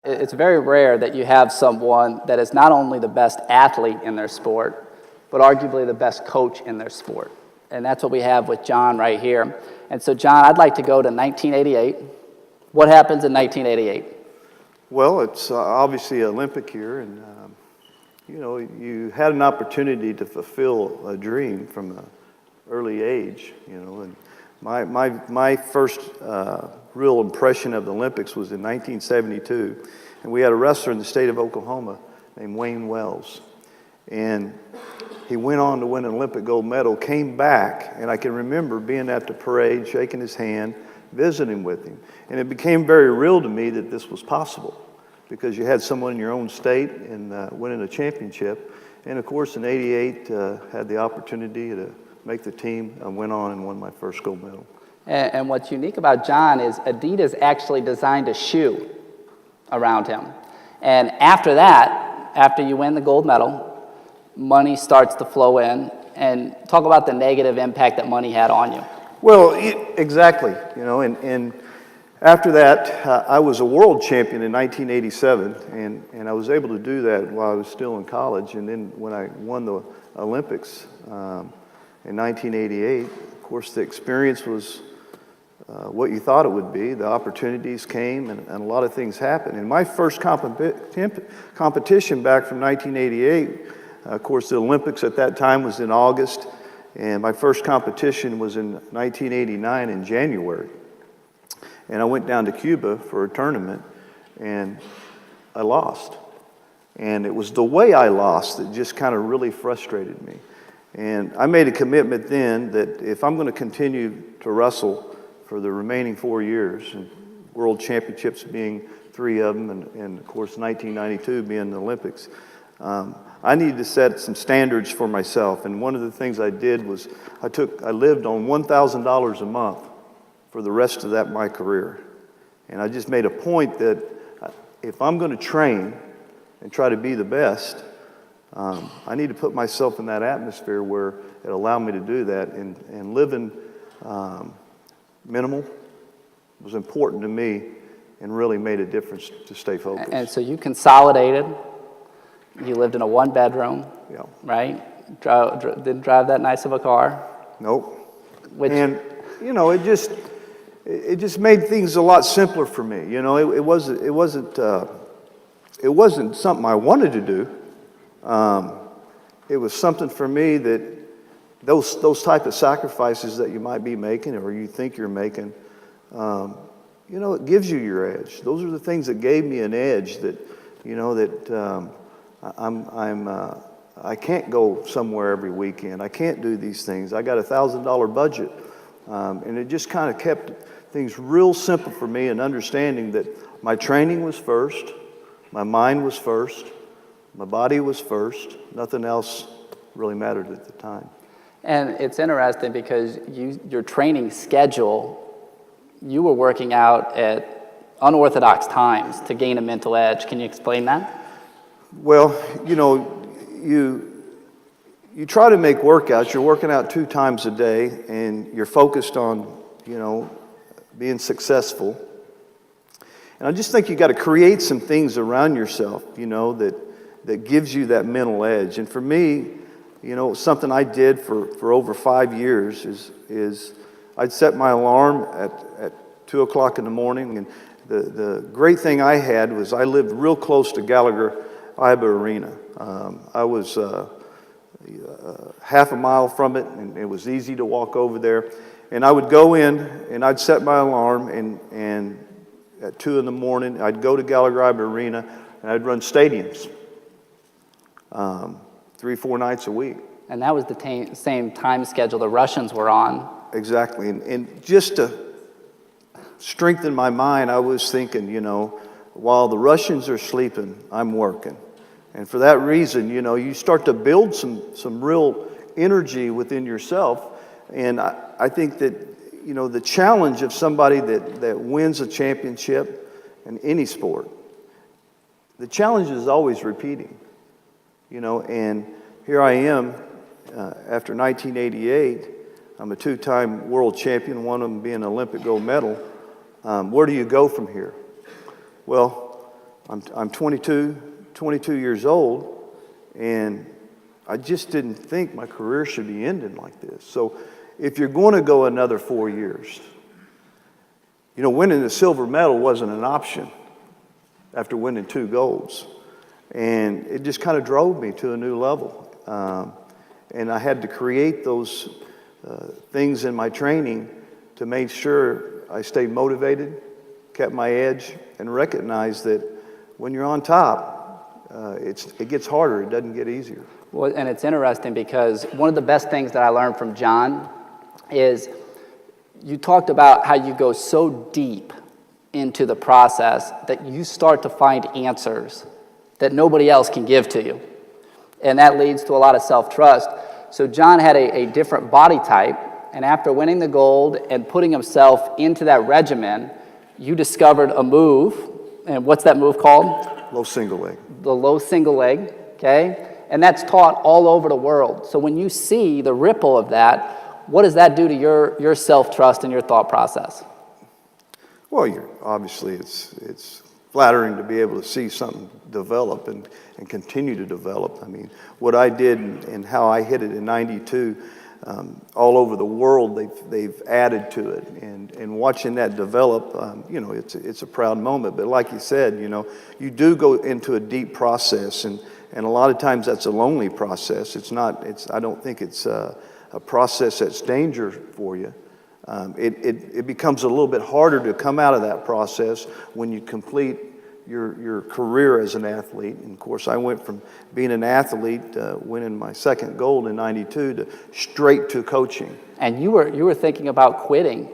It's very rare that you have someone that is not only the best athlete in their sport, but arguably the best coach in their sport. And that's what we have with John right here. And so, John, I'd like to go to 1988. What happens in 1988? Well, it's obviously Olympic year, and you had an opportunity to fulfill a dream from an early age. And my first real impression of the Olympics was in 1972, and we had a wrestler in the state of Oklahoma named Wayne Wells, and he went on to win an Olympic gold medal, came back, and I can remember being at the parade, shaking his hand, visiting with him. And it became very real to me that this was possible because you had someone in your own state and winning a championship. And of course, in '88, had the opportunity to make the team. I went on and won my first gold medal. And what's unique about John is Adidas actually designed a shoe around him. And after that, after you win the gold medal, money starts to flow in. And talk about the negative impact that money had on you. Well, exactly. And after that, I was a world champion in 1987, and I was able to do that while I was still in college. And then when I won the Olympics in 1988, of course, the experience was what you thought it would be. The opportunities came, and a lot of things happened. And my first competition back from 1988, of course, the Olympics at that time was in August, and my first competition was in 1989 in January. And I went down to Cuba for a tournament, and I lost. And it was the way I lost that just kind of really frustrated me. And I made a commitment then that if I'm going to continue to wrestle for the remaining 4 years, and World Championships being 3 of them, and of course 1992 being the Olympics, I needed to set some standards for myself. And one of the things I did was I lived on $1,000 a month for the rest of my career. And I just made a point that if I'm going to train and try to be the best, I need to put myself in that atmosphere where it allowed me to do that. And living minimal was important to me and really made a difference to stay focused. And so you consolidated. You lived in a one-bedroom, yeah. Right? Didn't drive that nice of a car. Nope. And it just made things a lot simpler for me. It wasn't something I wanted to do. It was something for me that those type of sacrifices that you might be making or you think you're making, it gives you your edge. Those are the things that gave me an edge that I can't go somewhere every weekend. I can't do these things. I got $1,000 budget. And it just kind of kept things real simple for me and understanding that my training was first, my mind was first, my body was first. Nothing else really mattered at the time. And it's interesting because your training schedule, you were working out at unorthodox times to gain a mental edge. Can you explain that? Well, you try to make workouts. You're working out 2 times a day, and you're focused on, being successful. And I just think you got to create some things around yourself, that gives you that mental edge. And for me, something I did for over 5 years is I'd set my alarm at 2 o'clock in the morning. And the great thing I had was I lived real close to Gallagher-Iba Arena. I was half a mile from it, and it was easy to walk over there. And I would go in, and I'd set my alarm, and at 2 in the morning, I'd go to Gallagher-Iba Arena, and I'd run stadiums 3-4 nights a week. And that was the same time schedule the Russians were on. Exactly. And just to strengthen my mind, I was thinking, while the Russians are sleeping, I'm working. And for that reason, you start to build some real energy within yourself. And I think that, the challenge of somebody that wins a championship in any sport, the challenge is always repeating. And here I am after 1988. I'm a 2-time world champion, one of them being an Olympic gold medal. Where do you go from here? Well, I'm 22 years old, and I just didn't think my career should be ending like this. So if you're going to go another 4 years, winning the silver medal wasn't an option after winning 2 golds. And it just kind of drove me to a new level. And I had to create those things in my training to make sure I stayed motivated, kept my edge, and recognized that when you're on top, it gets harder. It doesn't get easier. Well, and it's interesting because one of the best things that I learned from John is you talked about how you go so deep into the process that you start to find answers that nobody else can give to you. And that leads to a lot of self-trust. So John had a different body type, and after winning the gold and putting himself into that regimen, you discovered a move. And what's that move called? Low single leg. The low single leg, okay? And that's taught all over the world. So when you see the ripple of that, what does that do to your self-trust and your thought process? Well, obviously it's flattering to be able to see something develop and continue to develop. I mean, what I did and how I hit it in '92, all over the world they've added to it, and watching that develop, it's a proud moment. But like you said, you do go into a deep process, and a lot of times that's a lonely process. I don't think it's a process that's dangerous for you. It becomes a little bit harder to come out of that process when you complete your career as an athlete. And of course, I went from being an athlete, winning my second gold in '92, to straight to coaching. And you were thinking about quitting.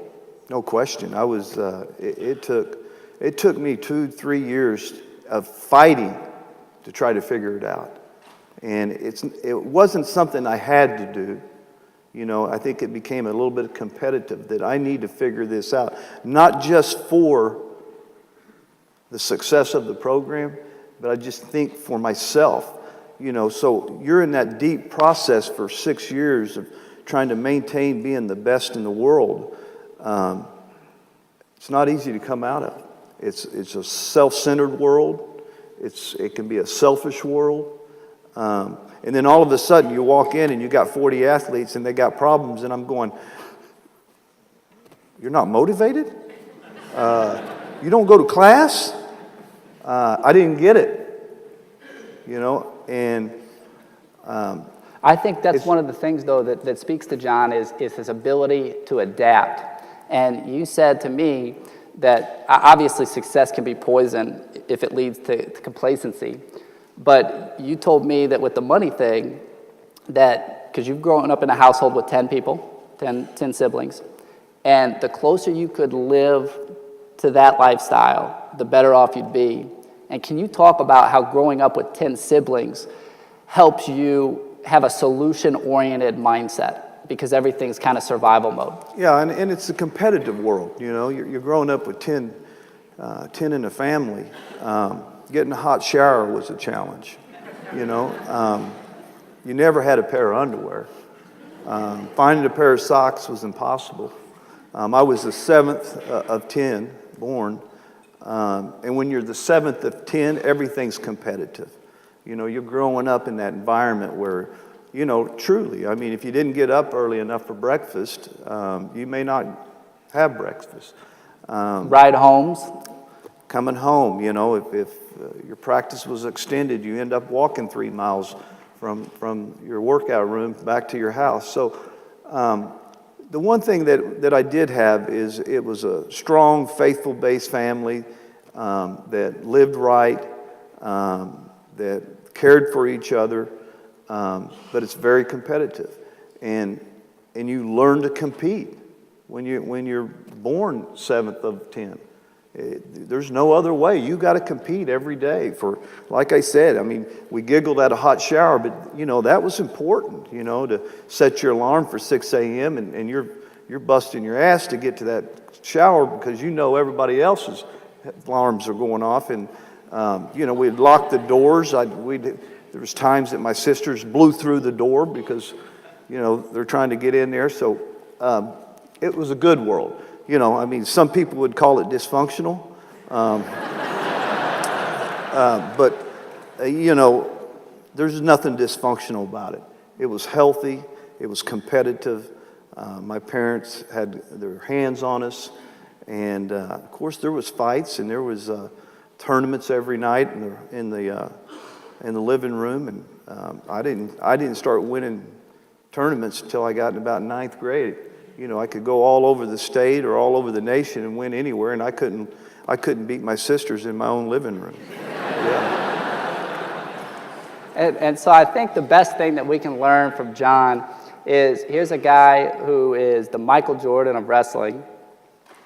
No question. I was. It took me 2-3 years of fighting to try to figure it out, and it wasn't something I had to do. I think it became a little bit competitive, that I need to figure this out, not just for the success of the program, but I just think for myself. So you're in that deep process for 6 years of trying to maintain being the best in the world. It's not easy to come out of. It's a self-centered world. It can be a selfish world. And then all of a sudden you walk in and you got 40 athletes and they got problems, and I'm going, you're not motivated? You don't go to class? I didn't get it. And I think that's one of the things, though, that speaks to John is his ability to adapt. And you said to me that obviously success can be poison if it leads to complacency. But you told me that with the money thing, that because you've grown up in a household with 10 people, 10 siblings, and the closer you could live to that lifestyle, the better off you'd be. And can you talk about how growing up with 10 siblings helps you have a solution-oriented mindset, because everything's kind of survival mode? Yeah, and it's a competitive world. You're growing up with 10 in a family. Getting a hot shower was a challenge. You never had a pair of underwear. Finding a pair of socks was impossible. I was the 7th of 10 born. And when you're the 7th of 10, everything's competitive. You're growing up in that environment where, truly, I mean, if you didn't get up early enough for breakfast, you may not have breakfast. Ride homes. Coming home, if your practice was extended, you end up walking 3 miles from your workout room back to your house. So the one thing that I did have is it was a strong, faithful-based family that lived right, that cared for each other, but it's very competitive. And you learn to compete when you're born 7th of 10. There's no other way. You got to compete every day for, like I said, I mean, we giggled at a hot shower, but that was important, to set your alarm for 6 a.m. and you're busting your ass to get to that shower because everybody else's alarms are going off, and we'd lock the doors. There was times that my sisters blew through the door because they're trying to get in there. So it was a good world. Some people would call it dysfunctional. But, you know, there's nothing dysfunctional about it. It was healthy. It was competitive. My parents had their hands on us. And, of course, there was fights and there was tournaments every night in the living room. And I didn't start winning tournaments until I got in about ninth grade. You know, I could go all over the state or all over the nation and win anywhere, and I couldn't beat my sisters in my own living room. Yeah. And so I think the best thing that we can learn from John is here's a guy who is the Michael Jordan of wrestling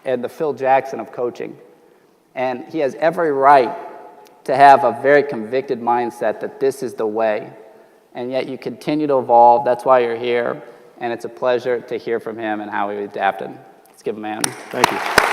and the Phil Jackson of coaching. And he has every right to have a very convicted mindset that this is the way. And yet you continue to evolve. That's why you're here. And it's a pleasure to hear from him and how he adapted. Let's give him a hand. Thank you.